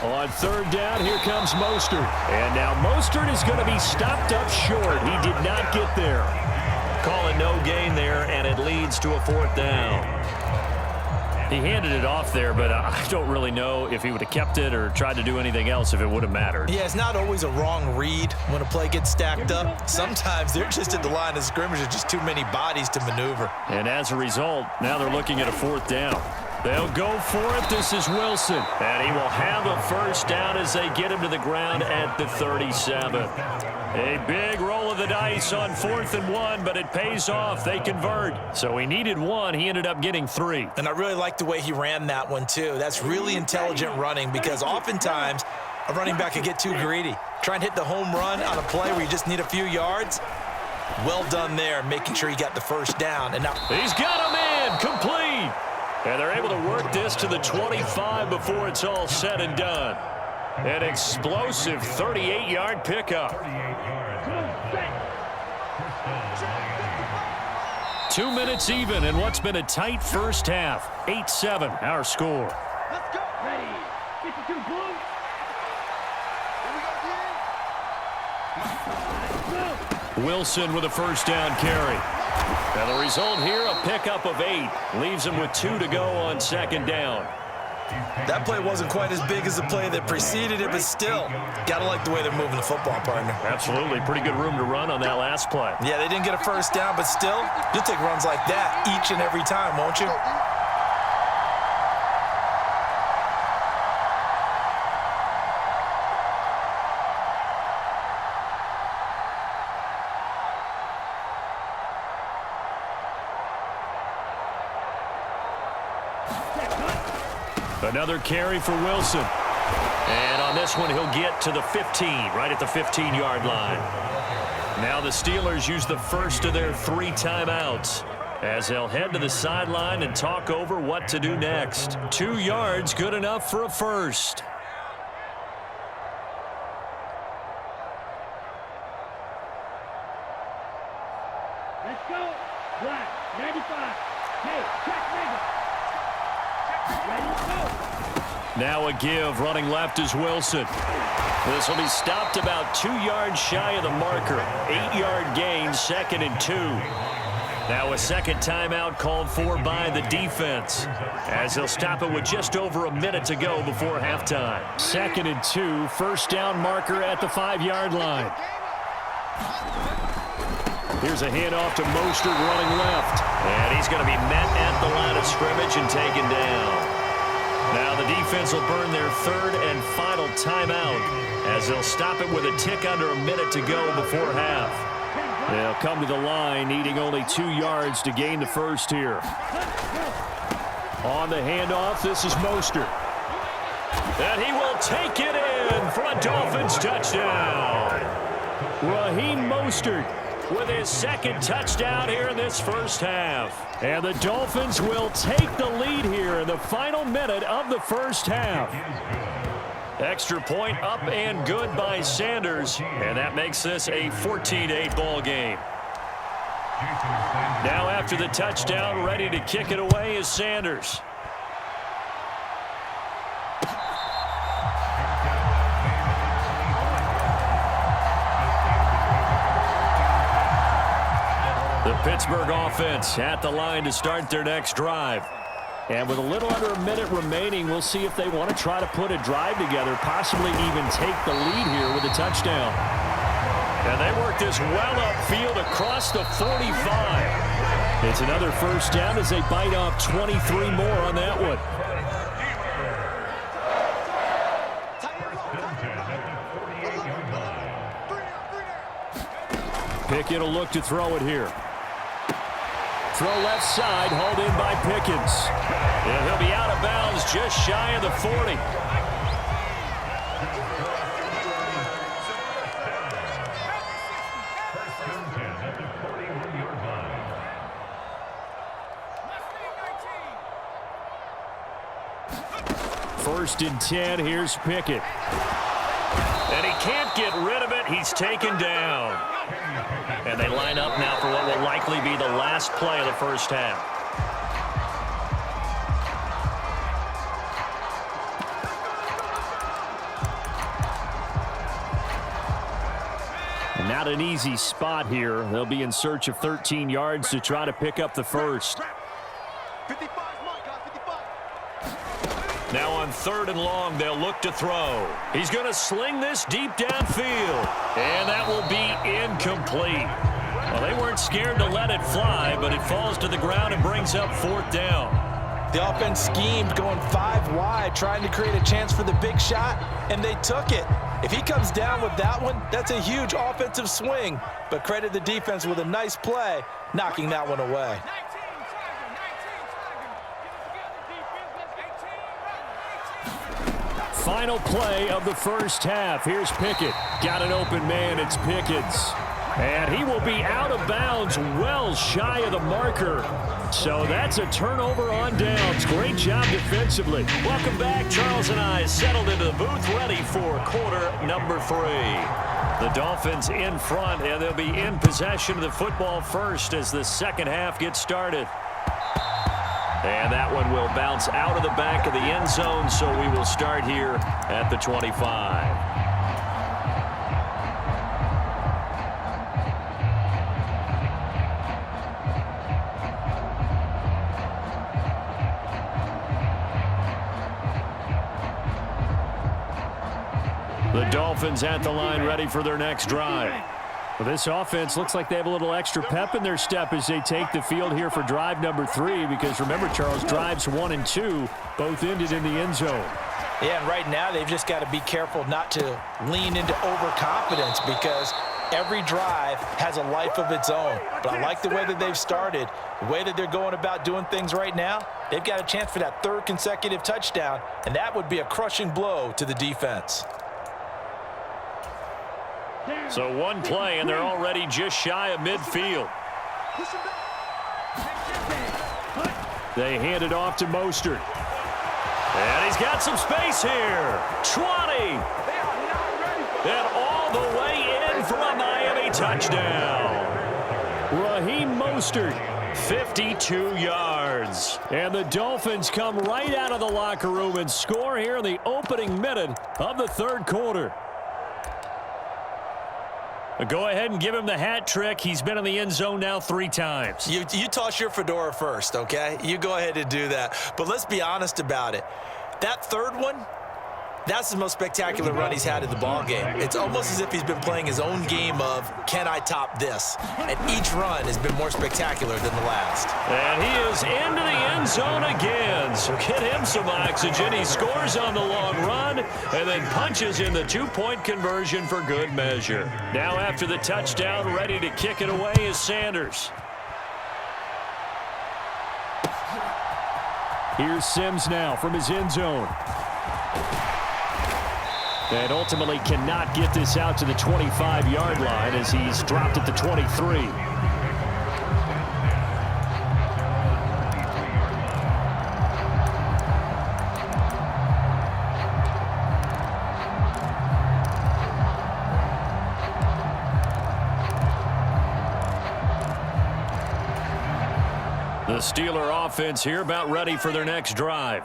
On third down, here comes Mostert. And now Mostert is going to be stopped up short. He did not get there. Calling no gain there, and it leads to a fourth down. He handed it off there, but I don't really know if he would have kept it or tried to do anything else if it would have mattered. Yeah, it's not always a wrong read when a play gets stacked up. Sometimes they're just at the line of scrimmage. There's just too many bodies to maneuver. And as a result, now they're looking at a fourth down. They'll go for it. This is Wilson. And he will have a first down as they get him to the ground at the 37. A big roll of the dice on 4th and 1, but it pays off. They convert. So he needed 1. He ended up getting 3. And I really like the way he ran that one, too. That's really intelligent running because oftentimes a running back can get too greedy. Try and hit the home run on a play where you just need a few yards. Well done there, making sure he got the first down. And now he's got him in. Complete. And they're able to work this to the 25 before it's all said and done. An explosive 38-yard pickup. 2 minutes even in what's been a tight first half. 8-7, our score. Let's go. Ready. 52 blue. Wilson with a first down carry. And the result here, a pickup of 8. Leaves him with 2 to go on second down. that play wasn't quite as big as the play that preceded it, but still, got to like the way they're moving the football, partner. Absolutely. Pretty good room to run on that last play. Yeah, they didn't get a first down, but still, you'll take runs like that each and every time, won't you? Another carry for Wilson. And on this one, he'll get to the 15, right at the 15-yard line. Now the Steelers use the first of their 3 timeouts as they'll head to the sideline and talk over what to do next. 2 yards, good enough for a first. Let's go. Black, 95. Hey, check nigga. Ready, go. Now a give, running left is Wilson. This will be stopped about 2 yards shy of the marker. 8-yard gain, 2nd and 2. Now a second timeout called for by the defense as they'll stop it with just over a minute to go before halftime. 2nd and 2, first down marker at the 5-yard line. Here's a handoff to Mostert running left. And he's going to be met at the line of scrimmage and taken down. Now the defense will burn their 3rd and final timeout as they'll stop it with a tick under a minute to go before half. They'll come to the line needing only 2 yards to gain the first here. On the handoff, this is Mostert. And he will take it in for a Dolphins touchdown. Raheem Mostert with his 2nd touchdown here in this first half. And the Dolphins will take the lead here in the final minute of the first half. Extra point up and good by Sanders. And that makes this a 14-8 ball game. Now after the touchdown, ready to kick it away is Sanders. The Pittsburgh offense at the line to start their next drive. And with a little under a minute remaining, we'll see if they want to try to put a drive together, possibly even take the lead here with a touchdown. And they work this well upfield across the 45. It's another first down as they bite off 23 more on that one. Pickett will look to throw it here. Throw left side, hauled in by Pickens. And he'll be out of bounds just shy of the 40. First and 10, here's Pickett. And he can't get rid of it. He's taken down. And they line up now for what will likely be the last play of the first half. Not an easy spot here. They'll be in search of 13 yards to try to pick up the first. Now on 3rd and long, they'll look to throw. He's going to sling this deep downfield. And that will be incomplete. Well, they weren't scared to let it fly, but it falls to the ground and brings up 4th down. The offense schemed going 5 wide, trying to create a chance for the big shot, and they took it. If he comes down with that one, that's a huge offensive swing. But credit the defense with a nice play, knocking that one away. Final play of the first half. Here's Pickett. Got an open man. It's Pickens. And he will be out of bounds well shy of the marker. So that's a turnover on downs. Great job defensively. Welcome back. Charles and I settled into the booth ready for quarter number 3. The Dolphins in front, and they'll be in possession of the football first as the second half gets started. And that one will bounce out of the back of the end zone, so we will start here at the 25. The Dolphins at the line ready for their next drive. Well, this offense looks like they have a little extra pep in their step as they take the field here for drive number 3 because remember, Charles, drives 1 and 2 both ended in the end zone. Yeah, and right now they've just got to be careful not to lean into overconfidence because every drive has a life of its own. But I like the way that they've started, the way that they're going about doing things right now. They've got a chance for that 3rd consecutive touchdown, and that would be a crushing blow to the defense. So one play, and they're already just shy of midfield. They hand it off to Mostert. And he's got some space here. 20. And all the way in for a Miami touchdown. Raheem Mostert, 52 yards. And the Dolphins come right out of the locker room and score here in the opening minute of the 3rd quarter. Go ahead and give him the hat trick. He's been in the end zone now 3 times. You toss your fedora first, okay? You go ahead and do that. But let's be honest about it. That 3rd one, that's the most spectacular run he's had in the ballgame. It's almost as if he's been playing his own game of, can I top this? And each run has been more spectacular than the last. And he is into the end zone again. So get him some oxygen. He scores on the long run and then punches in the 2-point conversion for good measure. Now after the touchdown, ready to kick it away is Sanders. Here's Sims now from his end zone. And ultimately cannot get this out to the 25-yard line as he's dropped at the 23. The Steeler offense here about ready for their next drive.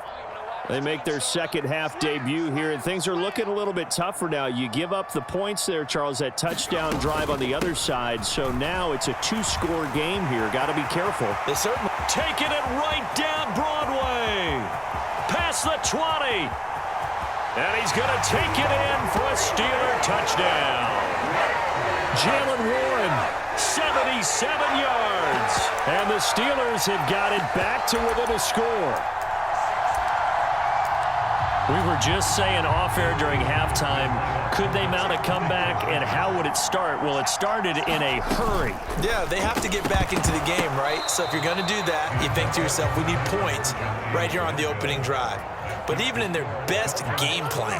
They make their second half debut here, and things are looking a little bit tougher now. You give up the points there, Charles, that touchdown drive on the other side. So now it's a 2-score game here. Got to be careful. They certainly taking it right down Broadway. Past the 20. And he's going to take it in for a Steeler touchdown. Jalen Warren, 77 yards. And the Steelers have got it back to within a score. We were just saying off-air during halftime, could they mount a comeback, and how would it start? Well, it started in a hurry. Yeah, they have to get back into the game, right? So if you're going to do that, you think to yourself, we need points right here on the opening drive. But even in their best game plan,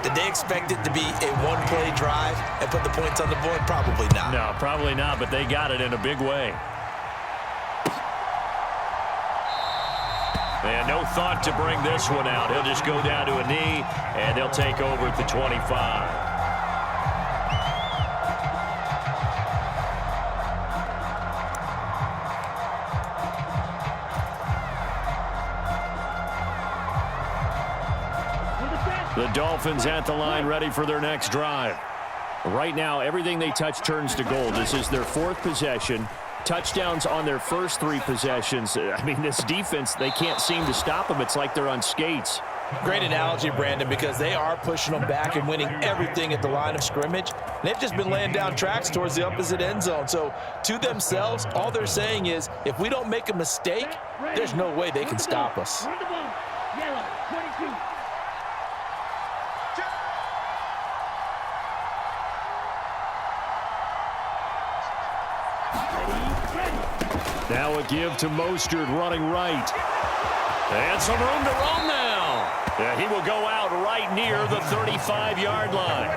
did they expect it to be a one-play drive and put the points on the board? Probably not. No, probably not, but they got it in a big way. And no thought to bring this one out. He'll just go down to a knee, and they'll take over at the 25. The Dolphins at the line ready for their next drive. Right now, everything they touch turns to gold. This is their 4th possession. Touchdowns on their first 3 possessions. I mean, this defense, they can't seem to stop them. It's like they're on skates. Great analogy, Brandon, because they are pushing them back and winning everything at the line of scrimmage. They've just been laying down tracks towards the opposite end zone. So to themselves, all they're saying is, if we don't make a mistake, there's no way they can stop us. Run the ball. Yellow, 22. Now a give to Mostert running right. And some room to roam now. Yeah, he will go out right near the 35-yard line.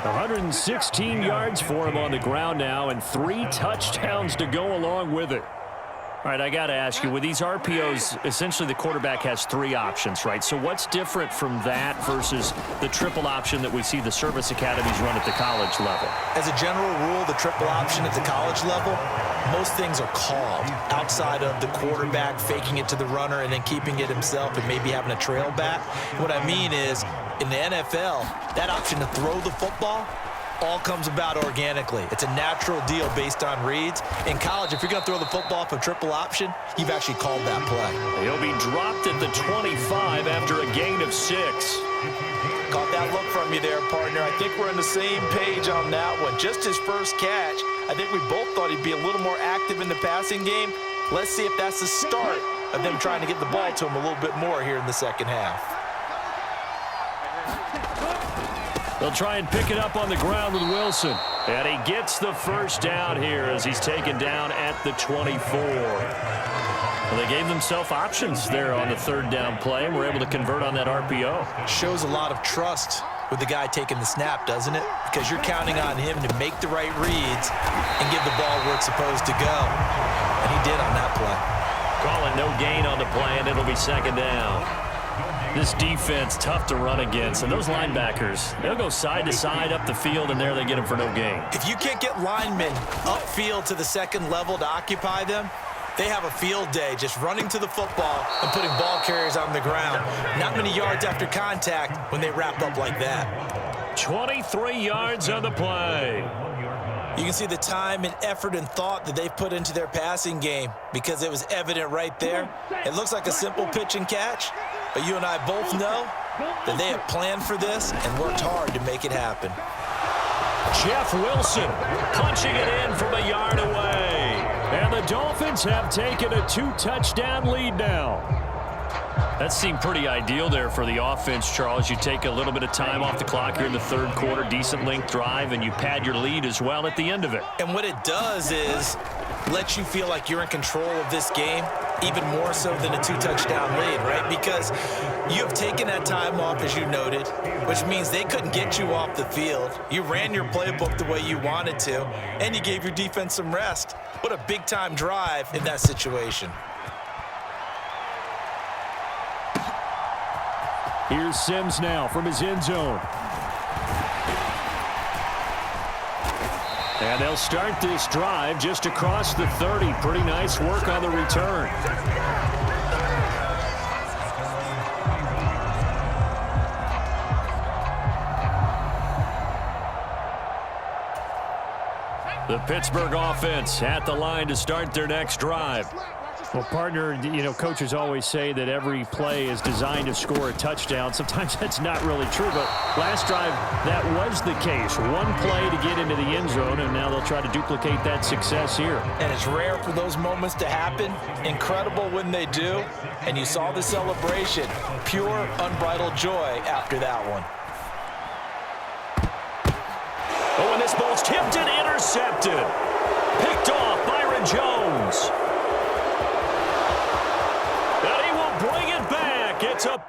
116 yards for him on the ground now and 3 touchdowns to go along with it. All right, I got to ask you, with these RPOs, essentially the quarterback has 3 options, right? So what's different from that versus the triple option that we see the service academies run at the college level? As a general rule, the triple option at the college level, most things are called outside of the quarterback faking it to the runner and then keeping it himself and maybe having a trail back. What I mean is, in the NFL, that option to throw the football all comes about organically. It's a natural deal based on reads. In college, if you're going to throw the football for triple option, you've actually called that play. He'll be dropped at the 25 after a gain of 6. Caught that look from you there, partner. I think we're on the same page on that one. Just his first catch, I think we both thought he'd be a little more active in the passing game. Let's see if that's the start of them trying to get the ball to him a little bit more here in the second half. They'll try and pick it up on the ground with Wilson. And he gets the first down here as he's taken down at the 24. Well, they gave themselves options there on the 3rd down play and were able to convert on that RPO. Shows a lot of trust with the guy taking the snap, doesn't it? Because you're counting on him to make the right reads and give the ball where it's supposed to go. And he did on that play. Calling no gain on the play, and it'll be 2nd down. This defense, tough to run against. And those linebackers, they'll go side to side up the field, and there they get them for no gain. If you can't get linemen upfield to the 2nd level to occupy them, they have a field day just running to the football and putting ball carriers on the ground. Not many yards after contact when they wrap up like that. 23 yards on the play. You can see the time and effort and thought that they've put into their passing game because it was evident right there. It looks like a simple pitch and catch, but you and I both know that they have planned for this and worked hard to make it happen. Jeff Wilson punching it in from a yard away. And the Dolphins have taken a 2-touchdown lead now. That seemed pretty ideal there for the offense, Charles. You take a little bit of time off the clock here in the 3rd quarter, decent length drive, and you pad your lead as well at the end of it. And what it does is let you feel like you're in control of this game, even more so than a 2-touchdown lead, right? Because you have taken that time off, as you noted, which means they couldn't get you off the field. You ran your playbook the way you wanted to, and you gave your defense some rest. What a big-time drive in that situation. Here's Sims now from his end zone. And they'll start this drive just across the 30. Pretty nice work on the return. The Pittsburgh offense at the line to start their next drive. Well, partner, you know, coaches always say that every play is designed to score a touchdown. Sometimes that's not really true, but last drive, that was the case. One play to get into the end zone, and now they'll try to duplicate that success here. And it's rare for those moments to happen. Incredible when they do. And you saw the celebration. Pure, unbridled joy after that one. Oh, and this ball's tipped and intercepted. Picked off Byron Jones. And he will bring it back. It's a